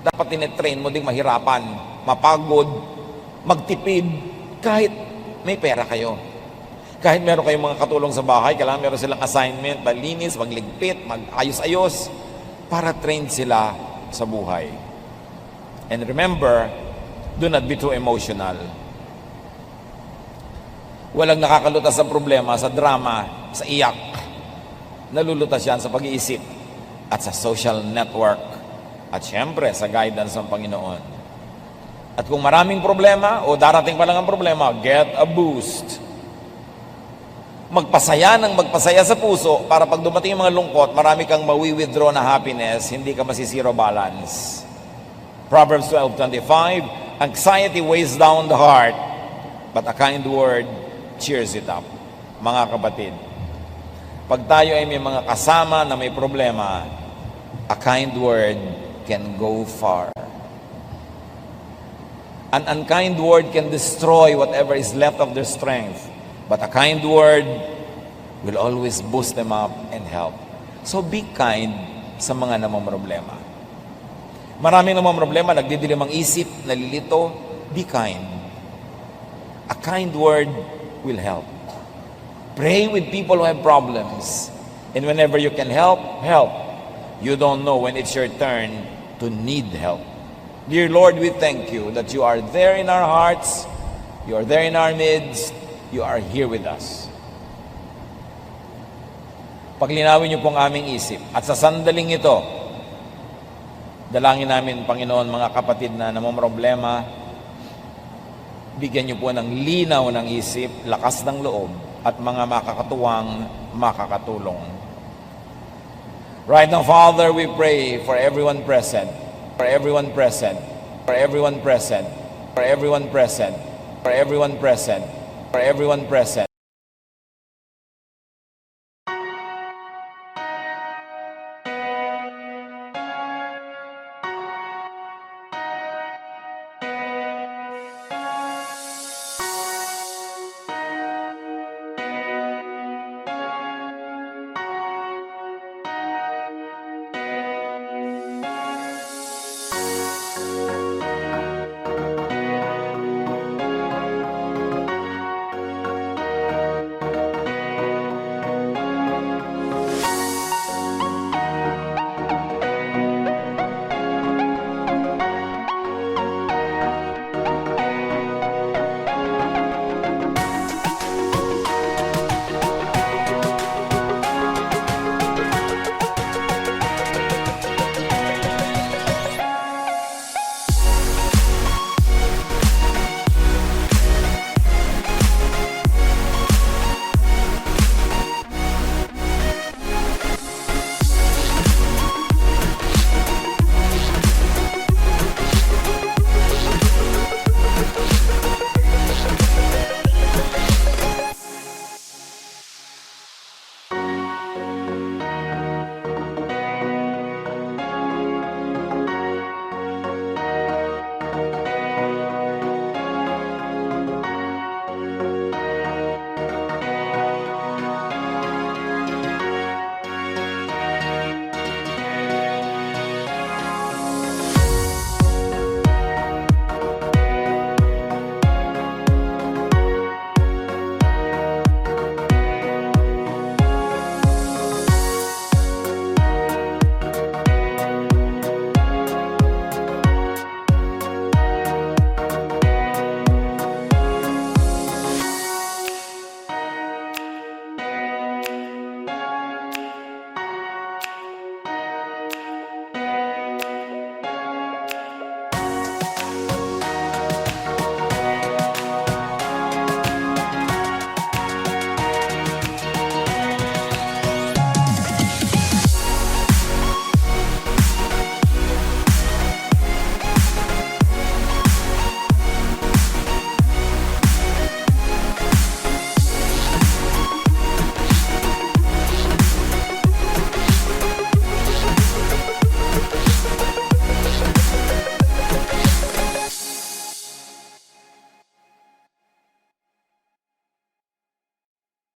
Dapat tinetrain mo ding mahirapan, mapagod, magtipid, kahit may pera kayo. Kahit meron kayong mga katulong sa bahay, kailangan meron silang assignment, malinis, magligpit, mag-ayos-ayos, para train sila sa buhay. And remember, do not be too emotional. Walang nakakalutas sa problema, sa drama, sa iyak. Nalulutas yan sa pag-iisip at sa social network at syempre sa guidance ng Panginoon. At kung maraming problema o darating pa lang ang problema, get a boost. Magpasaya ng magpasaya sa puso para pag dumating yung mga lungkot, marami kang mawi-withdraw na happiness, hindi ka masisiro balance. Proverbs 12:25, anxiety weighs down the heart, but a kind word cheers it up. Mga kapatid, pag tayo ay may mga kasama na may problema, a kind word can go far. An unkind word can destroy whatever is left of their strength, but a kind word will always boost them up and help. So be kind sa mga namamroblema. Maraming namamroblema, nagdidilim ang isip, nalilito. Be kind. A kind word will help. Pray with people who have problems. And whenever you can help, help. You don't know when it's your turn to need help. Dear Lord, we thank you that you are there in our hearts, you are there in our midst, you are here with us. Paglinawin niyo pong aming isip. At sa sandaling ito, dalangin namin, Panginoon, mga kapatid na namamroblema, bigyan niyo po ng linaw ng isip, lakas ng loob, at mga makakatuwang makakatulong. Right now, Father, we pray for everyone present, for everyone present, for everyone present, for everyone present, for everyone present, for everyone present.